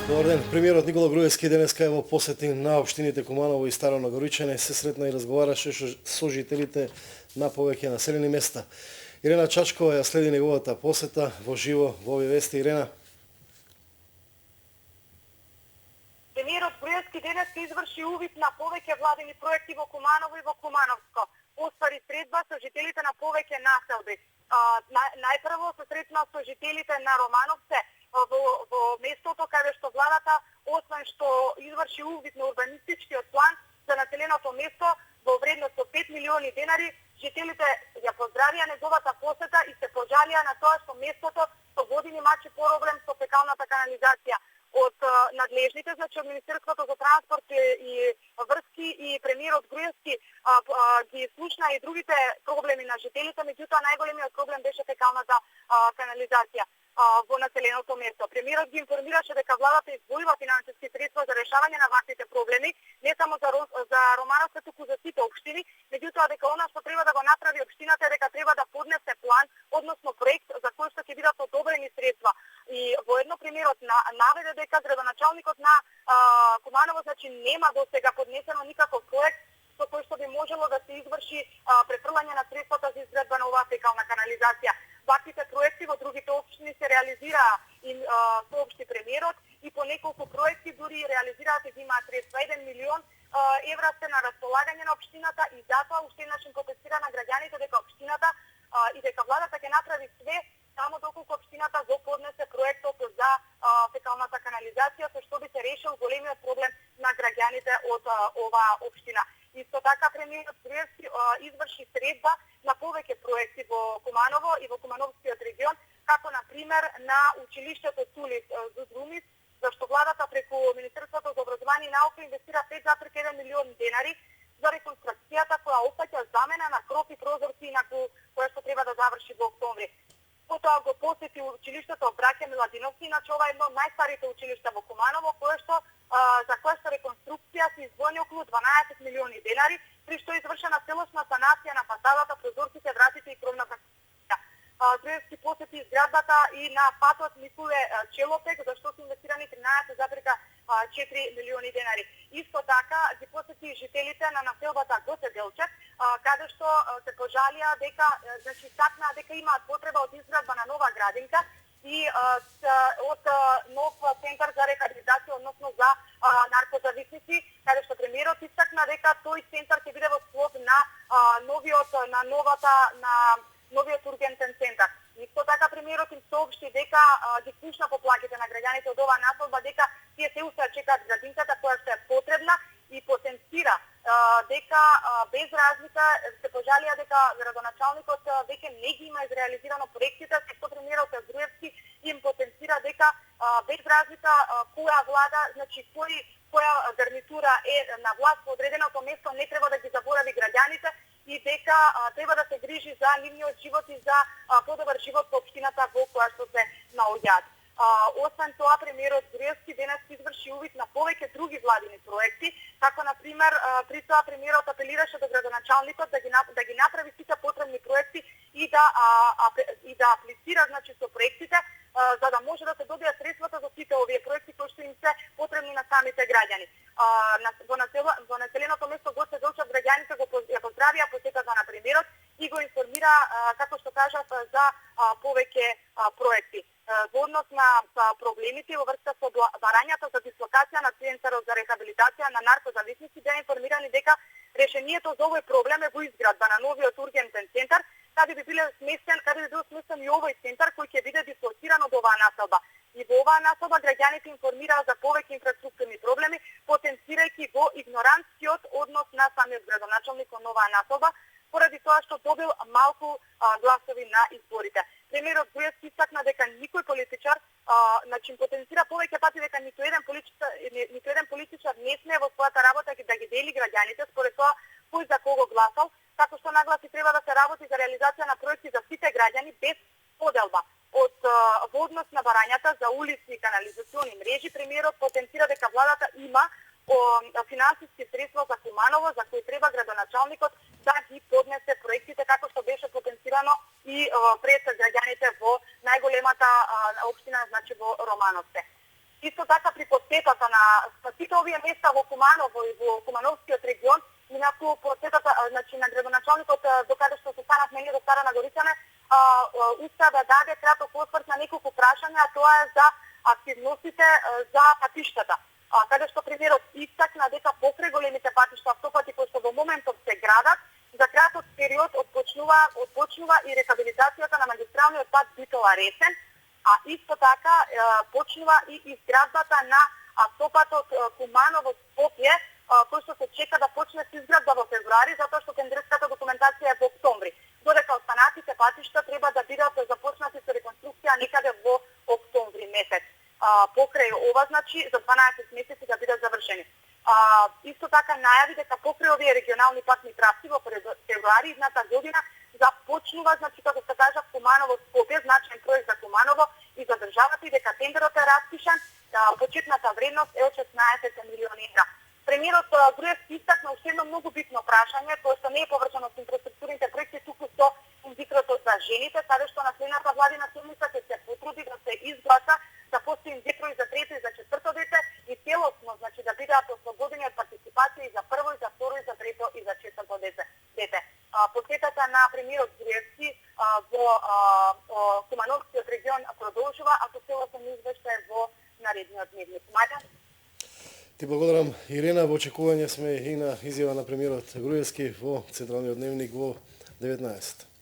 Добар ден. Премиерот Никола Груевски денеска е во посети на општините Куманово и Старо Нагоричане, се сретна и разговараше со жителите на повеќе населени места. Ирена Чачкова ја следи неговата посета во живо во овие вести. Ирена. Премиерот Груевски денеска изврши увид на повеќе владини проекти во Куманово и во Кумановско. Оствари средба со жителите на повеќе населби. Најпрво се сретна со жителите на Романовце, во местото каде што владата, освен што изврши увид на урбанистичкиот план за населеното место во вредност од 5 милиони денари, жителите ја поздравија неговата посета и се пожалија на тоа што местото со години мачи проблем со фекалната канализација. Од надлежните, значи од Министерството за транспорт и врски и премиерот Груевски ги слушна и другите проблеми на жителите, меѓутоа најголемиот проблем беше фекалната канализација во населеното место. Премиерот ги информираше дека владата издвојува финансиски средства за решавање на ваквите проблеми, не само за Романовци, туку за сите општини, меѓутоа дека она што треба да го направи општината е дека треба да поднесе план, односно проект за кој што ќе бидат одобрени средства. И воедно премиерот наведе дека градоначалникот на Куманово, значи нема досега поднесено никаков проект со кој што би можело да се изврши префрлање на средствата за изградба на оваа фекална канализација. Ваквите проекти во другите општини се реализираа и соопшти премиерот и по неколку проекти дури реализираат и имаат средства. 1 милион евра се на располагање на општината и затоа уште еднаш им протестира на граѓаните дека општината и дека владата ќе направи све само доколку општината го поднесе проектот за фекалната канализација, со што би се решил големиот проблем на граѓаните од оваа општина. Исто така премиерот Груевски изврши средба на повеќе проекти во Куманово и во Кумановскиот регион, како на пример на училиштето Тулис Зудрумис, зашто владата преку Министерството за образование и наука инвестира 5,1 милион денари за реконструкцијата која опфаќа замена на кров и прозорци на која што треба да заврши во октомври. Потоа го посети училиштето Браќа Миладиновци, иначе ова е едно од најстарите училишта во Куманово, за кое што реконструкција се издвоени околу 12 милиони денари, при што е извршена целосна санација на фасадата, прозорците, вратите и кровната конструкција. Груевски посети изградбата и на патот Николе Челопек, за што се инвестирани 13,4 милиони денари. Исто така ги посети и жителите на населбата Гоце Делчев, каде што се пожалија дека, значи сакнаа дека имаат потреба од изградба на нова градинка и од нов центар за рехабилитација, односно за наркозависници, каде што премиерот истакна дека тој центар ќе биде во склоп на новиот ургентен центар. Исто така премиерот им соопшти дека ги слушна поплаките на граѓаните од оваа населба, дека тие се уште чекаат градинката која што е потребна и потенцира дека без разлика се пожалија дека градоначалникот веќе не ги има изреализирано проектите, што премиерот Груевски им потенцира дека без разлика која влада, значи која гарнитура е на власт во одреденото место, не треба да ги заборави граѓаните и дека треба да се грижи за нивниот живот и за подобар живот во општината во која што се наоѓаат. Освен тоа, премиерот Груевски денес изврши увид на повеќе други владини проекти, како на пример при тоа премиерот апелираше до градоначалникот да ги направи сите потребни проекти и да аплицира, значи, со проектите, за да може да се добијат средствата за сите овие проекти кои што им се потребни на самите граѓани. Во населеното место Гоце Делчев граѓаните ја поздравија посетата на премиерот и го информира, како што кажав, за повеќе проекти. Во однос на проблемите во врска со барањата за дислокација на центарот за рехабилитација на наркозависници, беа информирани дека решението за овој проблем е во изградба на новиот ургентен центар, каде би бил сместен и овој центар кој ќе биде дислоциран од оваа населба. И во оваа населба граѓаните информираа за повеќе инфраструктурни проблеми, потенцирајќи во игнорантскиот однос на самиот градоначалник кон оваа населба, поради тоа што добил малку гласови на изборите. Премиерот Груевски истакна дека никој политичар, значи потенцира повеќе пати дека ниту еден политичар не смее во својата работа да ги дели граѓаните според тоа кој за кого гласал, како што нагласи треба да се работи за реализација на проекти за сите граѓани без поделба. Во однос на барањата за улици и канализациони мрежи, премиерот потенцира дека владата има финансиски средства за Куманово, за кои треба градоначалникот да ги поднесе проектите како што беше потенцирано и пред граѓаните во најголемата општина, значи во Романовце. Исто така при посетата на сите овие места во Куманово и во Кумановскиот регион, инаку посетата, значи на градоначалникот докаде што се станавме ние до Стара Нагоричане, успеа да даде краток осврт на неколку прашања, а тоа е за активностите за патиштата. Каде што премиерот истакна дека покрај големите патишта, автопати кои што во моментов се градат, за краток период отпочнува и рехабилитацијата на магистралниот пат Битола-Ресен, а исто така почнува и изградбата на автопатот Куманово-Скопје, кој што се чека да почне со изградба во февруари, затоа што тендерската документација е во октомври. Додека останатите патишта треба да бидат започнати со реконструкција некаде во октомври месец. Покрај ова, значи, за 12 месеци да бидат завршени. Исто така најави дека покрај овие регионални патни траси во февруари идната година започнува, значи, како се кажа, Куманово-Скопје, значаен проект за Куманово и за државата, и дека тендерот е распишан, почетната вредност е од 16 милиони евра. Премиерот Груевски истакна уште едно многу битно прашање, кое што не е поврзано со инфраструктурните проекти, туку со индикаторот за жените, каде што наследната владина седмица ќе се потруди да се изгласа да постои индикатор и за трето и за четврто дете и целосно, значи да бидат ослободени од партиципација и за прво и за второ и за трето и за четврто дете. Посетата на премиерот Груевски во Кумановскиот регион продолжува, а со целосен извештај во наредниот дневник. Мајка? Ти благодарам, Ирена. Во очекување сме и на изјава на премиерот Груевски во Централниот дневник во 19.